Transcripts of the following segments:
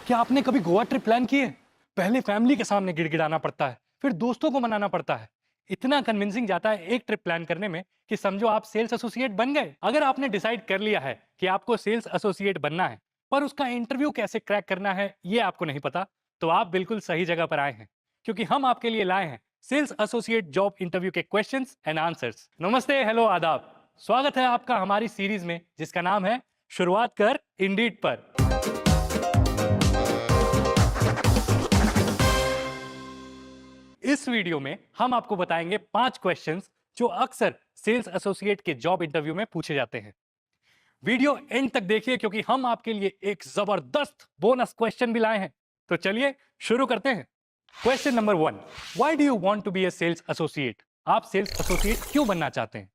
क्या आपने कभी गोवा ट्रिप प्लान की है? पहले फैमिली के सामने गिड़गिड़ाना पड़ता है, फिर दोस्तों को मनाना पड़ता है। इतना कन्विंसिंग जाता है एक ट्रिप प्लान करने में कि समझो आप सेल्स एसोसिएट बन गए। अगर आपने डिसाइड कर लिया है कि आपको सेल्स एसोसिएट बनना है, पर उसका इंटरव्यू कैसे क्रैक करना है ये आपको नहीं पता, तो आप बिल्कुल सही जगह पर आए हैं, क्योंकि हम आपके लिए लाए हैं सेल्स एसोसिएट जॉब इंटरव्यू के क्वेश्चंस एंड आंसर्स। नमस्ते, हेलो, आदाब। स्वागत है आपका हमारी सीरीज में जिसका नाम है शुरुआत कर इंडीड पर। इस वीडियो में हम आपको बताएंगे 5 क्वेश्चंस जो अक्सर सेल्स एसोसिएट के जॉब इंटरव्यू में पूछे जाते हैं। वीडियो एंड तक देखिए क्योंकि हम आपके लिए एक जबरदस्त बोनस क्वेश्चन भी लाए हैं। तो चलिए शुरू करते हैं। Question number 1, why do you want to be a sales associate? आप सेल्स एसोसिएट क्यों बनना चाहते हैं?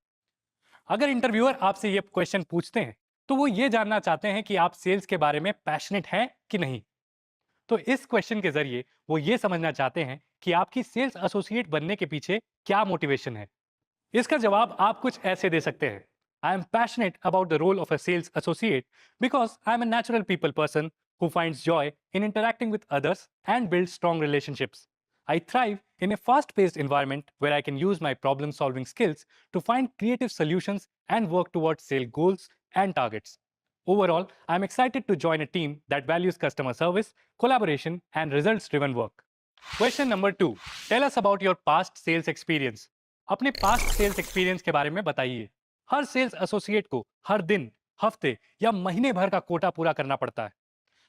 अगर इंटरव्यूअर आपसे ये क्वेश्चन पूछते हैं तो वो ये जानना चाहते हैं कि आप सेल्स के बारे में पैशनेट हैं कि नहीं। तो इस क्वेश्चन के जरिए वो ये समझना चाहते हैं कि आपकी सेल्स एसोसिएट बनने के पीछे क्या मोटिवेशन है। इसका जवाब आप कुछ ऐसे दे सकते हैं: I am passionate about the role of a sales associate because I am a natural people person who finds joy in interacting with others and builds strong relationships. I thrive in a fast-paced environment where I can use my problem-solving skills to find creative solutions and work towards sale goals and targets. Overall, I'm excited to join a team that values customer service, collaboration, and results-driven work. Question number 2. Tell us about your past sales experience. अपने past sales experience के बारे में बताइए। हर sales associate को हर दिन, हफ्ते या महीने भर का कोटा पूरा करना पड़ता है।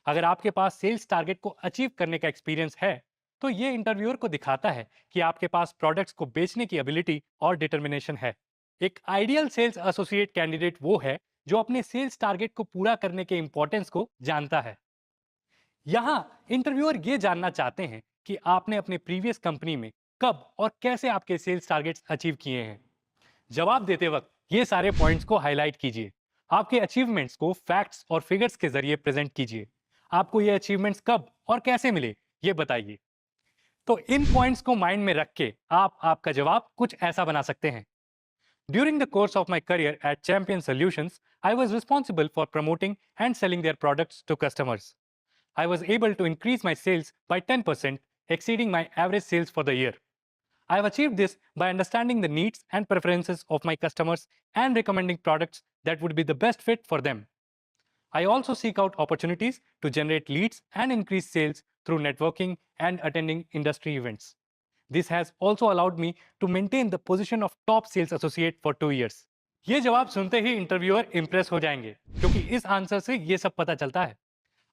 अगर आपके पास सेल्स टारगेट को अचीव करने का एक्सपीरियंस है, तो ये इंटरव्यूअर को दिखाता है कि आपके पास प्रोडक्ट्स को बेचने की एबिलिटी और डिटर्मिनेशन है। एक आइडियल सेल्स एसोसिएट कैंडिडेट वो है जो अपने सेल्स टारगेट को पूरा करने के इंपॉर्टेंस को जानता है। यहाँ इंटरव्यूअर ये जानना चाहते हैं कि आपने अपने प्रीवियस कंपनी में कब और कैसे आपके सेल्स टारगेट्स अचीव किए हैं। जवाब देते वक्त ये सारे पॉइंट्स को हाईलाइट कीजिए। आपके अचीवमेंट्स को फैक्ट्स और फिगर्स के जरिए प्रेजेंट कीजिए। आपको ये अचीवमेंट्स कब और कैसे मिले ये बताइए। तो इन पॉइंट्स को माइंड में रख के आप आपका जवाब कुछ ऐसा बना सकते हैं: during the course of my career at Champion Solutions, I was responsible for promoting and selling their products to customers. I was able to increase my sales by 10%, exceeding my average sales for the year. I have achieved this by understanding the needs and preferences of my customers and recommending products that would be the best fit for them. I also seek out opportunities to generate leads and increase sales through networking and attending industry events. This has also allowed me to maintain the position of top sales associate for 2 years. ये जवाब सुनते ही interviewer Impress हो जाएंगे, क्योंकि इस answer से ये सब पता चलता है: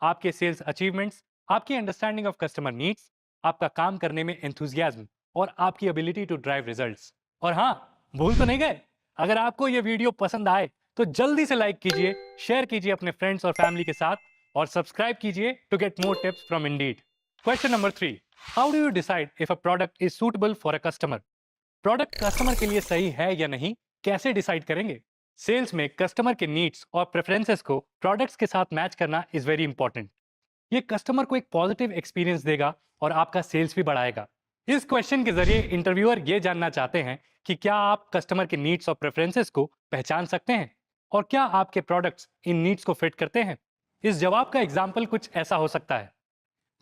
आपके सेल्स अचीवमेंट्स, आपकी अंडरस्टैंडिंग ऑफ कस्टमर नीड्स, आपका काम करने में एंथुसियाज्म और आपकी एबिलिटी टू ड्राइव रिजल्ट्स। और हाँ, भूल तो नहीं गए, अगर आपको ये वीडियो पसंद आए तो जल्दी से लाइक कीजिए, शेयर कीजिए अपने फ्रेंड्स और फैमिली के साथ, और सब्सक्राइब कीजिए to get more tips from Indeed. Question number 3, how do you decide if a product is suitable for a customer? Product customer के लिए सही है या नहीं, कैसे डिसाइड करेंगे? सेल्स में कस्टमर के नीड्स और प्रेफरेंसेस को प्रोडक्ट्स के साथ मैच करना इज वेरी इंपॉर्टेंट। ये कस्टमर को एक पॉजिटिव एक्सपीरियंस देगा और आपका सेल्स भी बढ़ाएगा। इस क्वेश्चन के जरिए इंटरव्यूअर ये जानना चाहते हैं कि क्या आप कस्टमर के नीड्स और प्रेफरेंसेस को पहचान सकते हैं और क्या आपके प्रोडक्ट्स इन नीड्स को फिट करते हैं। इस जवाब का एग्जाम्पल कुछ ऐसा हो सकता है: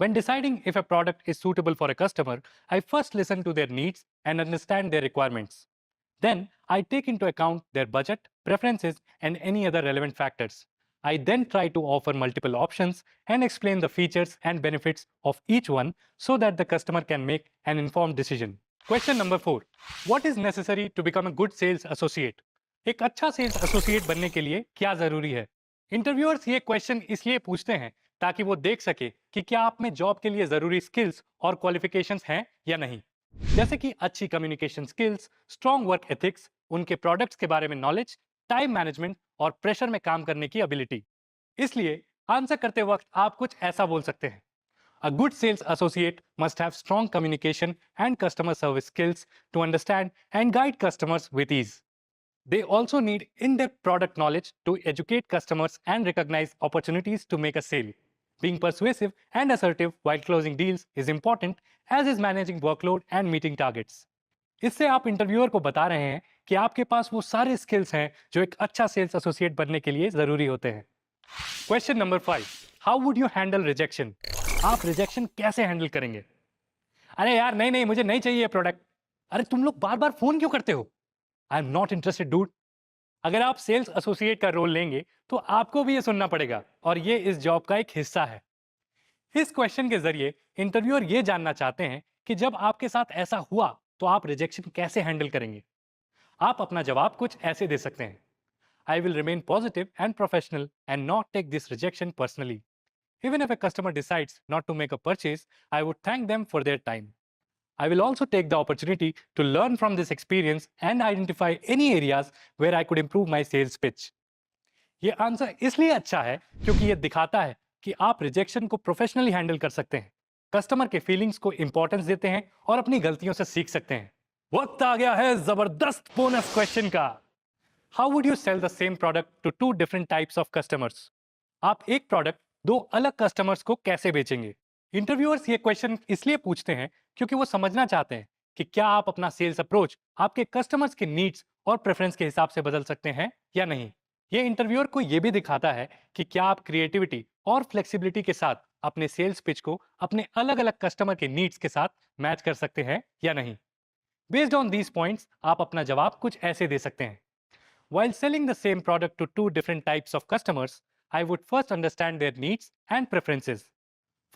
When deciding if a product is suitable for a customer, I first listen to their needs and understand their requirements. Then, I take into account their budget, preferences, and any other relevant factors. I then try to offer multiple options and explain the features and benefits of each one so that the customer can make an informed decision. Question number 4. What is necessary to become a good sales associate? एक अच्छा sales associate बनने के लिए क्या जरूरी है? Interviewers ये question इसलिए पूछते हैं ताकि वो देख सके कि क्या आप में जॉब के लिए जरूरी स्किल्स और क्वालिफिकेशंस हैं या नहीं, जैसे कि अच्छी communication skills, strong work ethics, उनके प्रोडक्ट्स के बारे में नॉलेज, टाइम मैनेजमेंट और प्रेशर में काम करने की एबिलिटी। इसलिए आंसर करते वक्त आप कुछ ऐसा बोल सकते हैं: A good sales associate must have strong communication and customer service skills to understand and guide customers with ease. They also need in-depth product knowledge to educate customers and recognize opportunities to make a sale. Being persuasive and assertive while closing deals is important, as is managing workload and meeting targets. इससे आप interviewer को बता रहे हैं कि आपके पास वो सारे स्किल्स हैं जो एक अच्छा सेल्स एसोसिएट बनने के लिए जरूरी होते हैं। Question number 5, how would you handle rejection? आप रिजेक्शन कैसे हैंडल करेंगे? अरे यार नहीं नहीं, मुझे नहीं चाहिए ये प्रोडक्ट। अरे तुम लोग बार बार फोन क्यों करते हो? I am not interested dude. अगर आप सेल्स एसोसिएट का रोल लेंगे तो आपको भी ये सुनना पड़ेगा, और ये इस जॉब का एक हिस्सा है। इस क्वेश्चन के जरिए इंटरव्यूअर ये जानना चाहते हैं कि जब आपके साथ ऐसा हुआ तो आप रिजेक्शन कैसे हैंडल करेंगे। आप अपना जवाब कुछ ऐसे दे सकते हैं: I will remain positive and professional and not take this rejection personally. Even if a customer decides not to make a purchase, I would thank them for their time. I will also take the opportunity to learn from this experience and identify any areas where I could improve my sales pitch. ये answer इसलिए अच्छा है क्योंकि ये दिखाता है कि आप रिजेक्शन को प्रोफेशनली हैंडल कर सकते हैं, कस्टमर के फीलिंग्स को इंपॉर्टेंस देते हैं और अपनी गलतियों से सीख सकते हैं। वक्त आ गया है जबरदस्त बोनस क्वेश्चन का। How would you sell the same product to two different types of customers? आप एक प्रोडक्ट दो अलग कस्टमर्स को कैसे बेचेंगे? इंटरव्यूअर्स ये क्वेश्चन इसलिए पूछते हैं क्योंकि वो समझना चाहते हैं कि क्या आप अपना सेल्स अप्रोच आपके कस्टमर्स के नीड्स और प्रेफरेंस के हिसाब से बदल सकते हैं या नहीं। ये इंटरव्यूअर को ये भी दिखाता है कि क्या आप क्रिएटिविटी और फ्लेक्सिबिलिटी के साथ अपने सेल्स पिच को अपने अलग अलग कस्टमर के नीड्स के साथ मैच कर सकते हैं या नहीं। बेस्ड ऑन दीज पॉइंट्स आप अपना जवाब कुछ ऐसे दे सकते हैं: While selling the same product to two different types of customers, I would first understand their needs and preferences.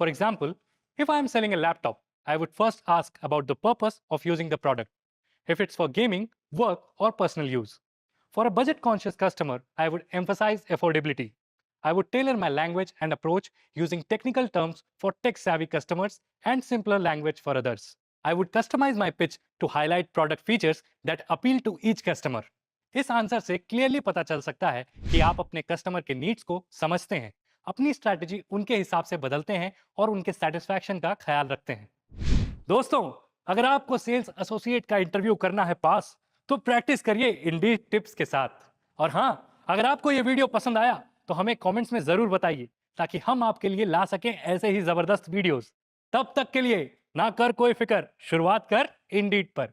For example, if I am selling a laptop, I would first ask about the purpose of using the product, if it's for gaming, work, or personal use. For a budget conscious customer, I would emphasize affordability. I would tailor my language and approach using technical terms for tech savvy customers and simpler language for others. I would customize my pitch to highlight product features that appeal to each customer. इस answer से clearly पता चल सकता है कि आप अपने customer के नीड्स को समझते हैं, अपनी स्ट्रैटेजी उनके हिसाब से बदलते हैं और उनके सेटिस्फैक्शन का ख्याल रखते हैं। दोस्तों, अगर आपको सेल्स एसोसिएट का इंटरव्यू करना है पास, तो प्रैक्टिस करिए इंडीड टिप्स के साथ। और हाँ, अगर आपको ये वीडियो पसंद आया तो हमें कमेंट्स में जरूर बताइए, ताकि हम आपके लिए ला सकें ऐसे ही जबरदस्त वीडियोस। तब तक के लिए ना कर कोई फिक्र, शुरुआत कर इंडीड पर।